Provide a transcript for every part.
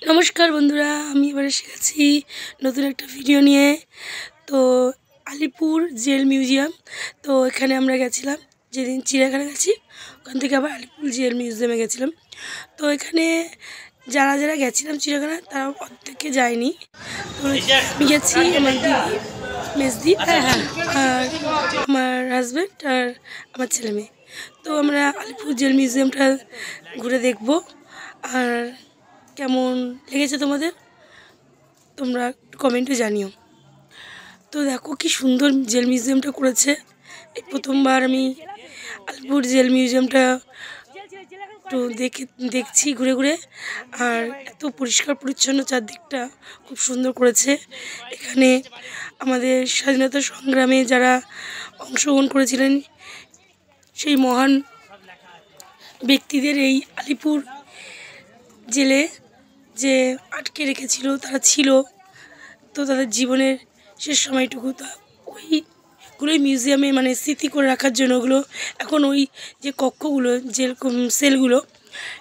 नमस्कार बंधुरा एबारे एसेছি नतून एक भिडियो निये। तो आलिपुर जेल मिउजियम, तो एखाने आमरा गेছিলাম जेदिन चिड़ियाखाना गेছি ओखान থেকে আবার আলিপুর জেল মিউজিয়ামে গেছিলাম। তো এখানে যারা যারা গেছিলাম চিড়িয়াখানা তারা অর্ধেকে যায়নি। তো আমি গেছি আমার দিদি মেজদি আর আমার হাজব্যান্ড আর আমার ছেলে মেয়ে। তো আমরা আলিপুর জেল মিউজিয়ামটা ঘুরে দেখব। আর কেমন লেগেছে তোমাদের তোমরা কমেন্টে জানিও। তো দেখো কি সুন্দর জেল মিউজিয়ামটা করেছে। এই প্রথমবার আমি আলিপুর জেল মিউজিয়ামটা একটু দেখছি ঘুরে ঘুরে। আর এত পরিষ্কার পরিচ্ছন্ন চারদিকটা খুব সুন্দর করেছে। এখানে আমাদের স্বাধীনতা সংগ্রামে যারা অংশগ্রহণ করেছিলেন সেই মহান ব্যক্তিদের এই আলিপুর জেলে যে আটকে রেখেছিল তারা ছিল, তো তাদের জীবনের শেষ সময়টুকু তা ওইগুলোই মিউজিয়ামে মানে স্মৃতি করে রাখার জন্য ওগুলো এখন ওই যে কক্ষগুলো জেল সেলগুলো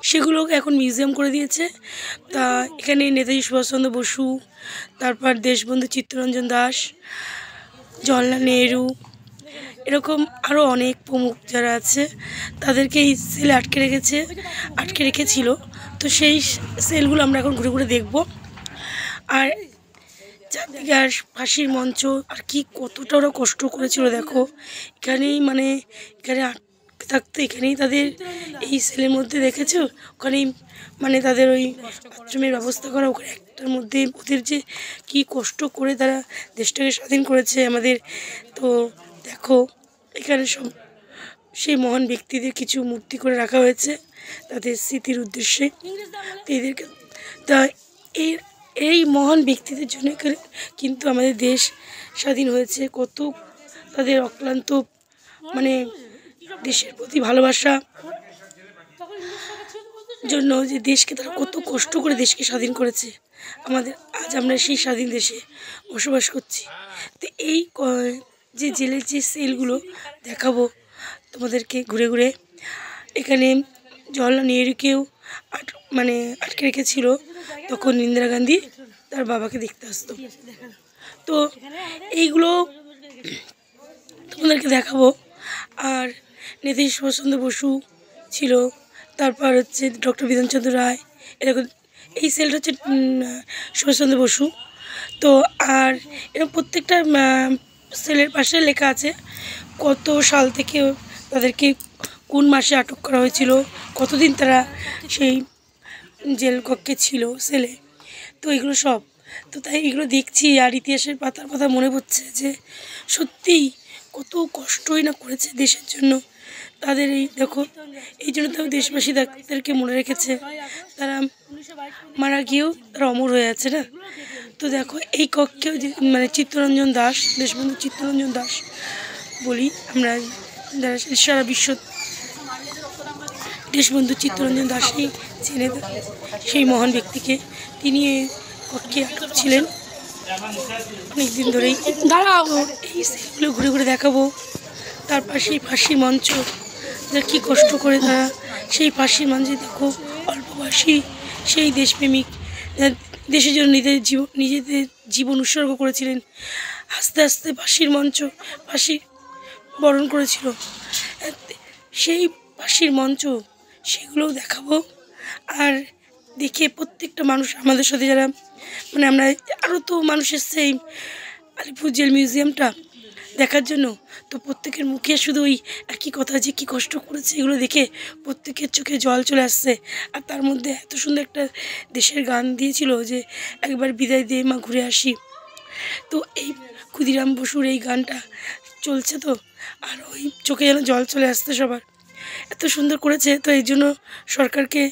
সেগুলো এখন মিউজিয়াম করে দিয়েছে। তা এখানে নেতাজি সুভাষচন্দ্র বসু, তারপর দেশবন্ধু চিত্তরঞ্জন দাস, জওহরলাল নেহেরু, এরকম আরও অনেক প্রমুখ যারা আছে তাদেরকে এই সেলে আটকে রেখেছিল। তো সেই সেলগুলো আমরা এখন ঘুরে ঘুরে দেখব। আর চারদিকে আর ফাঁসির মঞ্চ আর কি কতটা ওরা কষ্ট করেছিল দেখো। এখানেই মানে এখানে আটকে থাকতো, এখানেই তাদের এই সেলের মধ্যে দেখেছো ওখানেই মানে তাদের ওই বাথরুমের ব্যবস্থা করা, ওখানে একটার মধ্যে ওদের যে কি কষ্ট করে তারা দেশটাকে স্বাধীন করেছে আমাদের। তো দেখো এখানে সব সেই মহান ব্যক্তিদের কিছু মূর্তি করে রাখা হয়েছে তাদের স্মৃতির উদ্দেশ্যে। তো এদেরকে তা এই মহান ব্যক্তিদের জন্য কিন্তু আমাদের দেশ স্বাধীন হয়েছে। কত তাদের অক্লান্ত মানে দেশের প্রতি ভালোবাসা জন্য যে দেশকে তারা কত কষ্ট করে দেশকে স্বাধীন করেছে আমাদের। আজ আমরা সেই স্বাধীন দেশে বসবাস করছি। তো এই যে জেলের যে সেলগুলো দেখাবো তোমাদেরকে ঘুরে ঘুরে। এখানে জওহরলাল নেহেরুকেও আটকে রেখেছিল, তখন ইন্দিরা গান্ধী তার বাবাকে দেখতে আসতো। তো এইগুলো তোমাদেরকে দেখাবো। আর নেতাজি সুভাষচন্দ্র বসু ছিল, তারপর হচ্ছে ডক্টর বিধানচন্দ্র রায়, এরকম এই সেলটা হচ্ছে সুভাষচন্দ্র বসু। তো আর এরকম প্রত্যেকটা সেলের পাশে লেখা আছে কত সাল থেকে তাদেরকে কোন মাসে আটক করা হয়েছিল, কতদিন তারা সেই জেল কক্ষে ছিল সেলে। তো এগুলো সব তো তাই এগুলো দেখছি আর ইতিহাসের পাতার কথা মনে পড়ছে যে সত্যিই কত কষ্টই না করেছে দেশের জন্য তাদের। এই দেখো এই জন্য তো দেশবাসী তাদেরকে মনে রেখেছে, তারা মারা গিয়েও তারা অমর হয়ে আছে না। তো দেখো এই কক্ষেও মানে চিত্তরঞ্জন দাস, দেশবন্ধু চিত্তরঞ্জন দাস বলি আমরা, যারা সারা বিশ্ব দেশবন্ধু চিত্তরঞ্জন দাসই চেনে সেই মহান ব্যক্তিকে। তিনি কক্ষে আটক ছিলেন অনেকদিন ধরেই। দাঁড়াও এই সেগুলো ঘুরে ঘুরে দেখাবো। তারপর সেই ফাঁসির মঞ্চ যারা কী কষ্ট করে তারা সেই ফাঁসির মঞ্চে দেখো অল্প বয়সী সেই দেশপ্রেমিক দেশের জন্য নিজেদের জীবন উৎসর্গ করেছিলেন। আস্তে আস্তে ফাঁসি বরণ করেছিল। সেই ফাঁসির মঞ্চ সেগুলোও দেখাবো। আর দেখে প্রত্যেকটা মানুষ আমাদের সাথে যারা মানে আমরা আরও তো মানুষ এসছে এই আলিপুর জেল মিউজিয়ামটা দেখার জন্য। তো প্রত্যেকের মুখে শুধু ওই একই কথা যে কী কষ্ট করেছে এগুলো দেখে প্রত্যেকের চোখে জল চলে আসছে। আর তার মধ্যে এত সুন্দর একটা দেশের গান দিয়েছিল যে একবার বিদায় দিয়ে মা ঘুরে আসি। তো এই ক্ষুদিরাম বসুর এই গানটা চলছে, তো আর ওই চোখে যেন জল চলে আসছে সবার, এত সুন্দর করেছে। তো এই জন্য সরকারকে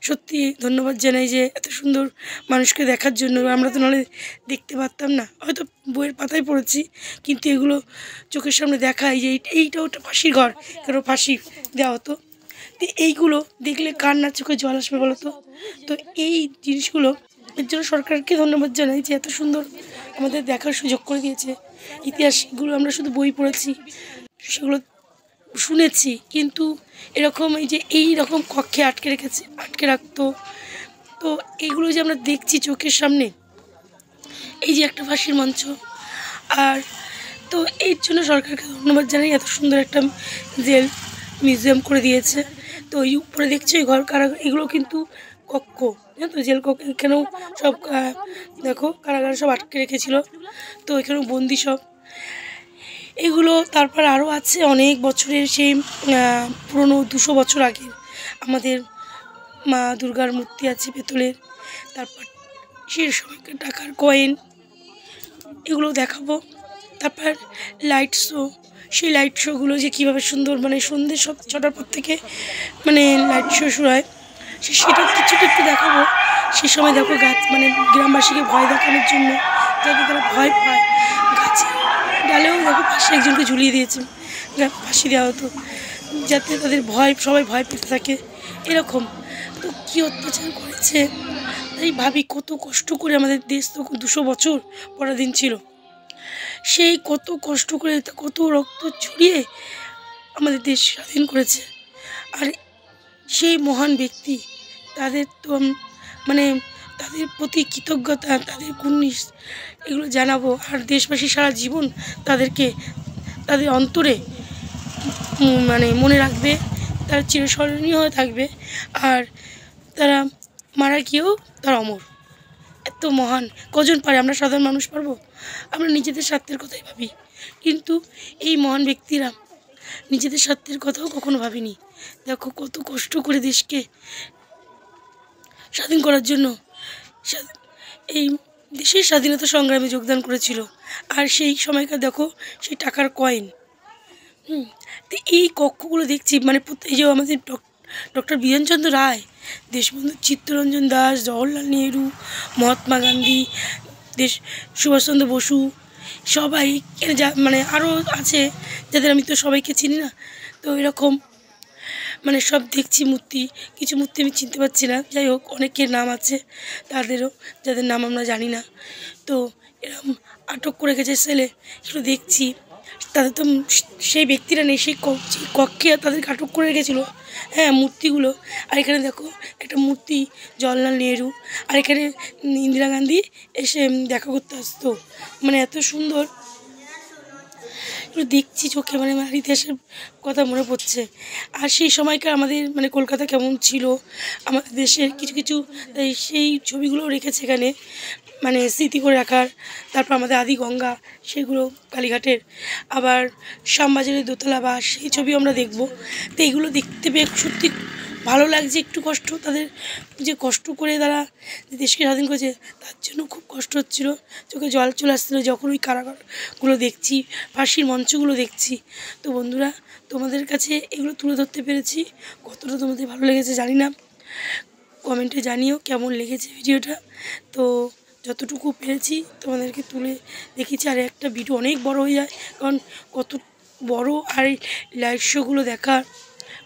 সত্যি ধন্যবাদ জানাই যে এত সুন্দর মানুষকে দেখার জন্য। আমরা তো নাহলে দেখতে পারতাম না, হয়তো বইয়ের পাতায় পড়েছি, কিন্তু এগুলো চোখের সামনে দেখায় যে এইটা ওটা ফাঁসির ঘর, কেন ফাঁসি দেওয়া হতো। তো এইগুলো দেখলে কার না চোখে জল আসবে বলো তো। তো এই জিনিসগুলো এর জন্য সরকারকে ধন্যবাদ জানাই যে এত সুন্দর আমাদের দেখার সুযোগ করে দিয়েছে। ইতিহাসগুলো আমরা শুধু বই পড়েছি, সেগুলো শুনেছি, কিন্তু এরকম এই যে এই রকম কক্ষে আটকে রাখতো। তো তো এইগুলো যে আমরা দেখছি চোখের সামনে, এই যে একটা ফাঁসির মঞ্চ, আর তো এর জন্য সরকারকে ধন্যবাদ জানাই, এত সুন্দর একটা জেল মিউজিয়াম করে দিয়েছে। তো এই উপরে দেখছি ওই ঘর কারাগার, এগুলো কিন্তু কক্ষ, জানো তো, জেল কক্ষ। এখানেও সব দেখো কারাগারে সব আটকে রেখেছিল, তো এখানেও বন্দি সব এগুলো। তারপর আরও আছে অনেক বছরের, সেই পুরনো 200 বছর আগের আমাদের মা দুর্গার মূর্তি আছে পেতলের। তারপর সেই সময়কার টাকার কয়েন, এগুলো দেখাবো। তারপর লাইট শো, সেই লাইট শোগুলো যে কীভাবে সুন্দর, মানে সন্ধ্যে 6টার পর থেকে মানে লাইট শো শুরু হয়, সেটা কিছুটা একটু দেখাবো। সে সময় দেখো গাছ, মানে গ্রামবাসীকে ভয় দেখানোর জন্য, যাতে তারা ভয় পায়, গাছে ডালেও দেখো পাশে একজনকে ঝুলিয়ে দিয়েছে, ফাঁসি দেওয়া হতো, যাতে তাদের সবাই ভয় পেতে থাকে এরকম। তো কী অত্যাচার করেছে, তাই ভাবি কত কষ্ট করে আমাদের দেশ, তো 200 বছর পরাধীন ছিল, সেই কত কষ্ট করে, কত রক্ত ঝরিয়ে আমাদের দেশ স্বাধীন করেছে। আর সেই মহান ব্যক্তি, তাদের তো মানে তাদের প্রতি কৃতজ্ঞতা, তাদের কুর্নিশ এগুলো জানাবো। আর দেশবাসী সারা জীবন তাদেরকে তাদের অন্তরে মানে মনে রাখবে, তারা চিরস্মরণীয় হয়ে থাকবে। আর তারা মারা গিয়েও তারা অমর। এত মহান কজন পারে, আমরা সাধারণ মানুষ পারবো? আমরা নিজেদের স্বার্থের কথাই ভাবি, কিন্তু এই মহান ব্যক্তিরা নিজেদের স্বার্থের কথাও কখনো ভাবিনি। দেখো কত কষ্ট করে দেশকে স্বাধীন করার জন্য এই দেশের স্বাধীনতা সংগ্রামে যোগদান করেছিল। আর সেই সময়কার দেখো সেই টাকার কয়েন, তো এই কক্ষগুলো দেখছি, মানে এই যে আমাদের ডক্টর বিধানচন্দ্র রায়, দেশবন্ধু চিত্তরঞ্জন দাস, জওহরলাল নেহরু, মহাত্মা গান্ধী, সুভাষচন্দ্র বসু, সবাই মানে আরও আছে যাদের আমি তো সবাইকে চিনি না। তো এরকম মানে সব দেখছি মূর্তি, কিছু মূর্তি আমি চিনতে পারছি না, যাই হোক অনেকের নাম আছে, তাদেরও যাদের নাম আমরা জানি না। তো এরকম আটক করে গেছে সেলে, সেগুলো দেখছি। তাদের তো সেই ব্যক্তিরা নেই, সেই কক্ষে তাদেরকে আটক করে রেখেছিলো, হ্যাঁ, মূর্তিগুলো। আর এখানে দেখো একটা মূর্তি জওহরলাল নেহরু, আর এখানে ইন্দিরা গান্ধী এসে দেখা করতে আসতো, মানে এত সুন্দর দেখছি চোখে, মানে আমার ইতিহাসের কথা মনে পড়ছে। আর সেই সময়কার আমাদের মানে কলকাতা কেমন ছিল, আমাদের দেশের কিছু কিছু সেই ছবিগুলোও রেখেছে এখানে, মানে স্মৃতি করে রাখার। তারপর আমাদের আদি গঙ্গা, সেগুলো কালীঘাটের, আবার শ্যামবাজারের দোতলা বাস, সেই ছবি আমরা দেখব। তো এইগুলো দেখতে পেয়ে সত্যি ভালো লাগছে। একটু কষ্ট, তাদের যে কষ্ট করে তারা দেশকে স্বাধীন করেছে, তার জন্য খুব কষ্ট হচ্ছিলো, চোখে জল চলে আসছিলো যখন ওই কারাগারগুলো দেখছি, ফাঁসির মঞ্চগুলো দেখছি। তো বন্ধুরা, তোমাদের কাছে এগুলো তুলে ধরতে পেরেছি, কতটা তোমাদের ভালো লেগেছে জানি না, কমেন্টে জানিও কেমন লেগেছে ভিডিওটা। তো যতটুকু পেরেছি তোমাদেরকে তুলে দেখেছি। আর একটা ভিডিও অনেক বড় হয়ে যায়, কারণ কত বড়, আর লাইভ শোগুলো দেখার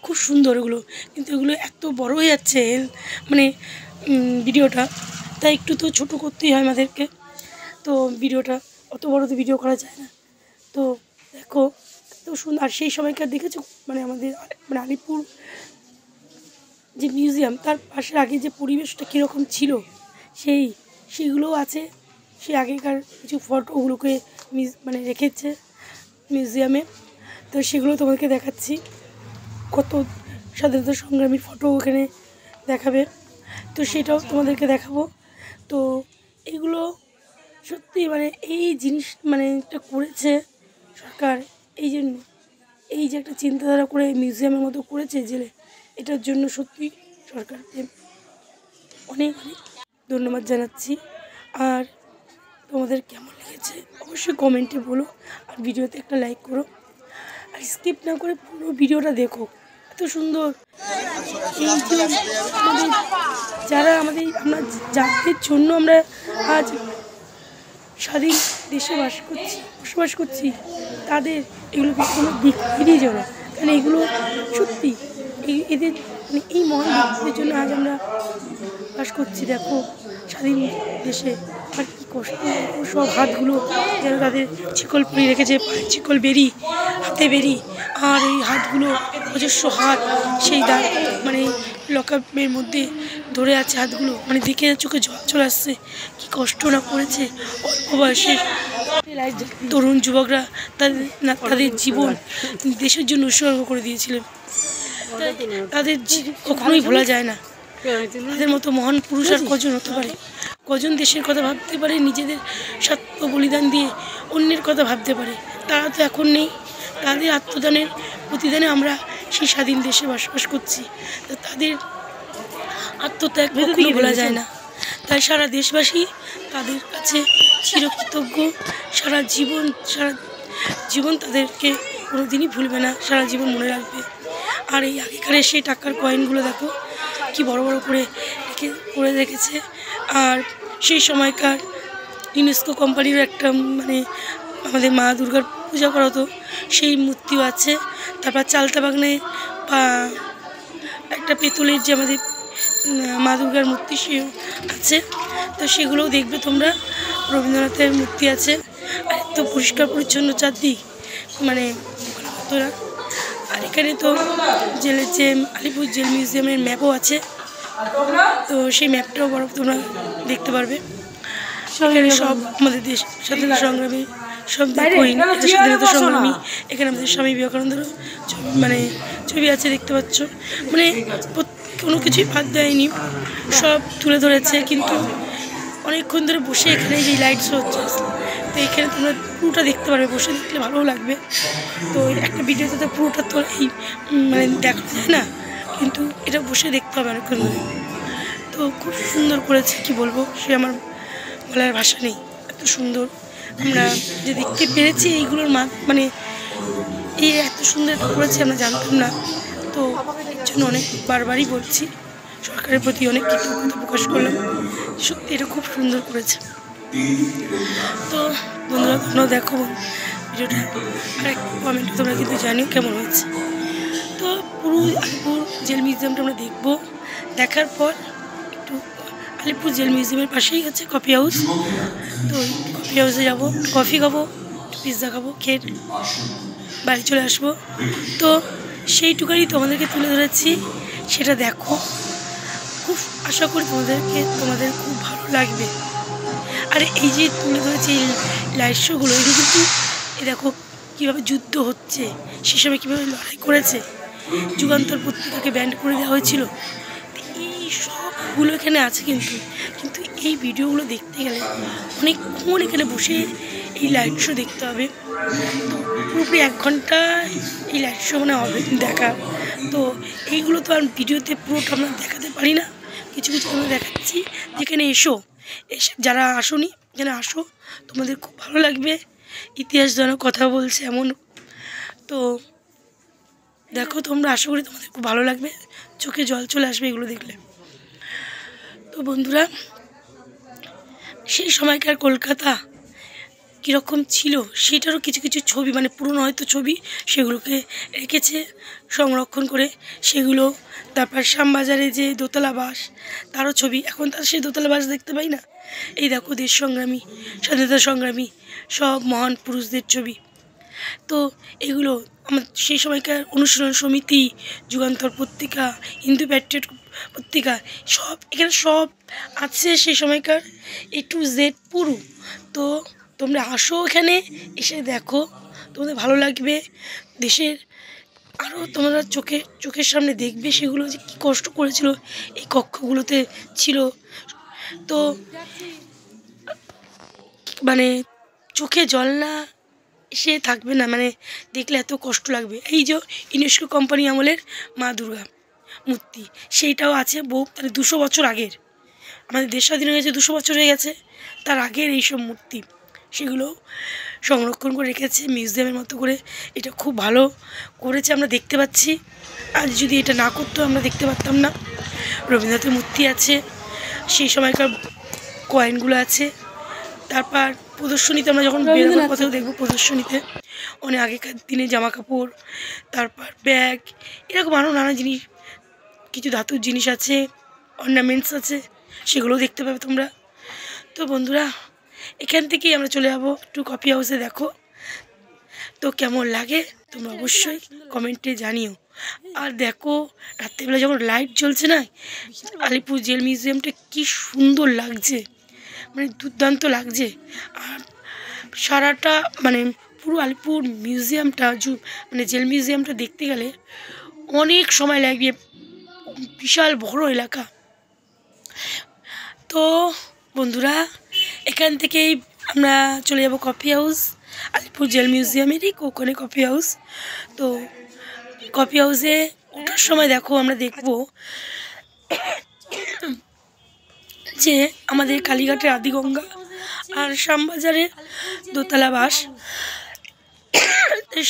খুব সুন্দর এগুলো, কিন্তু এগুলো এত বড় হয়ে যাচ্ছে মানে ভিডিওটা, তাই একটু তো ছোটো করতেই হয় আমাদেরকে। তো ভিডিওটা অত বড় তো ভিডিও করা যায় না। তো দেখো এত সুন্দর। আর সেই সময়কার দেখেছো, মানে আমাদের মানে আলিপুর যে মিউজিয়াম, তার পাশের আগে যে পরিবেশটা কীরকম ছিল, সেইগুলোও আছে। সেই আগেকার কিছু ফটোগুলোকে মানে রেখেছে মিউজিয়ামে, তো সেগুলো তোমাদেরকে দেখাচ্ছি। কত স্বাধীনতা সংগ্রামী ফটো ওখানে দেখাবে, তো সেটাও তোমাদেরকে দেখাবো। তো এগুলো সত্যি মানে এই জিনিস মানে এটা করেছে সরকার, এই জন্য এই যে একটা চিন্তাধারা করে মিউজিয়ামের মতো করেছে জেলে, এটার জন্য সত্যি সরকারকে অনেক অনেক ধন্যবাদ জানাচ্ছি। আর তোমাদের কেমন লেগেছে অবশ্যই কমেন্টে বলো, আর ভিডিওতে একটা লাইক করো, আর স্কিপ না করে পুরো ভিডিওটা দেখো। এত সুন্দর এই যে আমাদের যারা আমরা যাদের জন্য আমরা আজ স্বাধীন দেশে বসবাস করছি, তাদের এগুলোকে কোনো দিক ফিরিয়ে যাবে, কারণ এগুলো সত্যি এদের মানে এই মহান ব্যক্তিদের জন্য আজ আমরা বাস করছি। দেখো স্বাধীন দেশে আর কী কষ্ট, সব হাতগুলো যেন তাদের শিকল পরিয়ে রেখেছে, পায়ের শিকল বেরি, হাতে বেরি, আর এই হাতগুলো অজস্র হাত, সেই মানে লকআপের মধ্যে ধরে আছে হাতগুলো, মানে দেখে চোখে জল চলে আসছে। কী কষ্ট না করেছে অল্প বয়সে তরুণ যুবকরা তাদের জীবন দেশের জন্য উৎসর্গ করে দিয়েছিলেন। তাদের কখনোই ভোলা যায় না। তাদের মতো মহান পুরুষ আর কজন হতে পারে? কজন দেশের কথা ভাবতে পারে, নিজেদের স্বার্থ বলিদান দিয়ে অন্যের কথা ভাবতে পারে? তারা তো এখন নেই। তাদের আত্মদানের প্রতিদানে আমরা সেই স্বাধীন দেশে বসবাস করছি। তো তাদের আত্মত্যাগ কখনো ভোলা যায় না। তাই সারা দেশবাসী তাদের কাছে চিরকৃতজ্ঞ। সারা জীবন তাদেরকে কোনোদিনই ভুলবে না, সারা জীবন মনে রাখবে। আর এই আগেকারের সেই টাকার কয়েনগুলো দেখো কি বড় বড় করে রেখেছে। আর সেই সময়কার ইউনেস্কো কোম্পানির একটা মানে আমাদের মা দুর্গার পূজা করা হতো, সেই মূর্তিও আছে। তারপর চালতা বাগানে একটা পেতলের যে আমাদের মা দুর্গার মূর্তি সেও আছে। তো সেগুলোও দেখবে তোমরা। রবীন্দ্রনাথের মূর্তি আছে। আর এত পরিষ্কার পরিচ্ছন্ন চারদিক, মানে তোরা। আর এখানে তো জেলের যে আলিপুর জেল মিউজিয়ামের ম্যাপও আছে। তো সেই ম্যাপটাও বড় তোমরা দেখতে পারবে। এখানে সব আমাদের দেশ স্বাধীনতা সংগ্রামী, সব স্বাধীনতা সংগ্রামী। এখানে আমাদের স্বামী বিবেকানন্দেরও ছবি আছে, দেখতে পাচ্ছ। মানে কোনো কিছুই বাদ দেয়নি, সব তুলে ধরেছে। কিন্তু অনেকক্ষণ ধরে বসে এখানে যে লাইট শো হচ্ছে, তো এখানে তোমরা পুরোটা দেখতে পারবে, বসে দেখলে ভালোও লাগবে। তো একটা ভিডিওতে তো পুরোটা তো মানে দেখা যায় না, কিন্তু এটা বসে দেখতে হবে অনেকক্ষণ ধরে। তো খুব সুন্দর করেছে, কি বলবো, সে আমার বলার ভাষা নেই। এত সুন্দর আমরা যে দেখতে পেরেছি এইগুলোর মানে এই এত সুন্দর করেছে আমরা জানতাম না। তো এর জন্য অনেক বারবারই বলছি, সরকারের প্রতি অনেক কৃতজ্ঞতা প্রকাশ করলাম। সত্যি এটা খুব সুন্দর করেছে। তো বন্ধুরা তোমরাও দেখো ভিডিওটা, আর এক কমেন্টে তোমরা কিন্তু জানিও কেমন হয়েছে। তো পুরো আলিপুর জেল মিউজিয়ামটা আমরা দেখবো। দেখার পর একটু আলিপুর জেল মিউজিয়ামের পাশেই আছে কফি হাউস। তো কফি হাউসে যাবো, কফি খাবো, পিৎজা খাবো, খেয়ে বাড়ি চলে আসবো। তো সেইটুকারই তোমাদেরকে তুলে ধরেছি, সেটা দেখো। খুব আশা করি তোমাদের খুব ভালো লাগবে। আর এই যে তুলে ধরেছে এই লাইট শোগুলো, এগুলো কিন্তু দেখো কীভাবে যুদ্ধ হচ্ছে, সে সময় কীভাবে লড়াই করেছে। যুগান্তর পত্রিকাকে ব্যান্ড করে দেওয়া হয়েছিল। এই সবগুলো এখানে আছে। কিন্তু এই ভিডিওগুলো দেখতে গেলে অনেকক্ষণ এখানে বসে এই লাইট শো দেখতে হবে। তো পুরোপুরি 1 ঘন্টা এই লাইট শো মানে হবে দেখা। তো এইগুলো তো আর ভিডিওতে পুরোটা আমরা দেখাতে পারি না, কিছু কিছু আমরা দেখাচ্ছি। যেখানে এসে যারা আসোনি, এখানে আসো, তোমাদের খুব ভালো লাগবে। ইতিহাস যেন কথা বলছে এমন। তো দেখো তোমরা, আশা করি তোমাদের খুব ভালো লাগবে, চোখে জল চলে আসবে এগুলো দেখলে। তো বন্ধুরা, সেই সময়কার কলকাতা কীরকম ছিল সেটারও কিছু কিছু ছবি, মানে পুরনো হয়তো ছবি, সেগুলোকে রেখেছে সংরক্ষণ করে সেগুলো। তারপর শ্যামবাজারে যে দোতলা বাস, তারও ছবি। এখন তার সেই দোতলা বাস দেখতে পাই না। এই দেখো দেশ সংগ্রামী, স্বাধীনতা সংগ্রামী, সব মহান পুরুষদের ছবি। তো এগুলো আমার সেই সময়কার অনুশীলন সমিতি, যুগান্তর পত্রিকা, হিন্দু প্যাট্রিয়ট পত্রিকা, সব এখানে সব আছে সেই সময়কার A to Z পুরো। তো তোমরা আসো, এখানে এসে দেখো, তোমাদের ভালো লাগবে। দেশের আরও তোমরা চোখের সামনে দেখবে সেগুলো যে কী কষ্ট করেছিল এই কক্ষগুলোতে ছিল। তো মানে চোখে জল না এসে থাকবে না, মানে দেখলে এত কষ্ট লাগবে। এই যে ইউনেস্কো কোম্পানি আমলের মা দুর্গা মূর্তি, সেইটাও আছে মানে 200 বছর আগের। আমাদের দেশ স্বাধীন হয়ে গেছে 200 বছর হয়ে গেছে, তার আগের এইসব মূর্তি, সেগুলো সংরক্ষণ করে রেখেছে মিউজিয়ামের মতো করে। এটা খুব ভালো করেছে, আমরা দেখতে পাচ্ছি। আজ যদি এটা না করতো আমরা দেখতে পারতাম না। রবীন্দ্রনাথের মূর্তি আছে, সেই সময়কার কয়েনগুলো আছে। তারপর প্রদর্শনীতে আমরা যখন বেরোবার পথেও দেখবো, প্রদর্শনীতে অনেক আগেকার দিনে জামা কাপড়, তারপর ব্যাগ, এরকম আরও নানা জিনিস, কিছু ধাতুর জিনিস আছে, অর্নামেন্টস আছে, সেগুলোও দেখতে পাবে তোমরা। তো বন্ধুরা, এখান থেকেই আমরা চলে যাবো একটু কফি হাউসে। দেখো তো কেমন লাগে তোমরা অবশ্যই কমেন্টে জানিও। আর দেখো রাত্রিবেলা যখন লাইট জ্বলছে না, আলিপুর জেল মিউজিয়ামটা কি সুন্দর লাগছে, মানে দুর্দান্ত লাগছে। আর সারাটা মানে পুরো আলিপুর মিউজিয়ামটা মানে জেল মিউজিয়ামটা দেখতে গেলে অনেক সময় লাগবে, বিশাল বড় এলাকা। তো বন্ধুরা, এখান থেকেই আমরা চলে যাব কফি হাউস, আলিপুর জেল মিউজিয়ামেরই ওখানে কফি হাউস। তো কফি হাউসে ওঠার সময় দেখো আমরা দেখব যে আমাদের কালীঘাটের আদিগঙ্গা আর শ্যামবাজারের দোতলা বাস,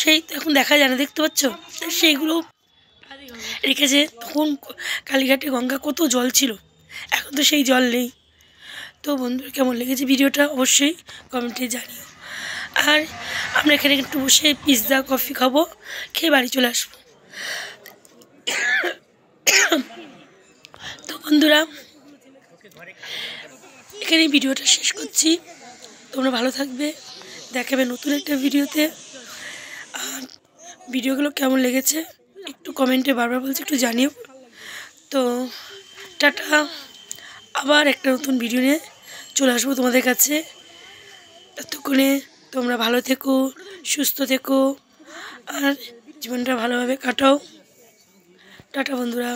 সেই এখন দেখা যায় না, দেখতে পাচ্ছ, সেইগুলো রেখেছে। তখন কালীঘাটে গঙ্গা কত জল ছিল, এখন তো সেই জল নেই। তো বন্ধুরা, কেমন লেগেছে ভিডিওটা অবশ্যই কমেন্টে জানিও। আর আমরা এখানে একটু বসে পিৎজা কফি খাবো, খেয়ে বাড়ি চলে আসবো। তো বন্ধুরা, এখানে ভিডিওটা শেষ করছি। তোমরা ভালো থাকবে, দেখাবে নতুন একটা ভিডিওতে। আর ভিডিওগুলো কেমন লেগেছে একটু কমেন্টে, বারবার বলছি একটু জানিও। তো টাটা, আবার একটা নতুন ভিডিও নিয়ে চলে আসবো তোমাদের কাছে। ততক্ষণে তোমরা ভালো থেকো, সুস্থ থেকো, আর জীবনটা ভালোভাবে কাটাও। টাটা বন্ধুরা।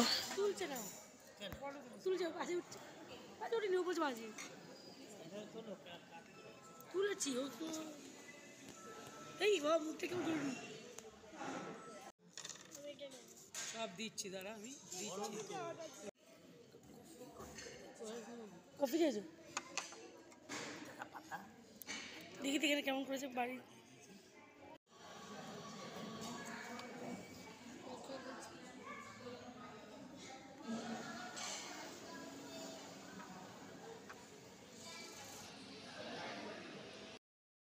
সব দিচ্ছি, দাঁড়া আমি দিচ্ছি। কফি খেয়েছো? দেখি এখানে কেমন করেছে বাড়ি।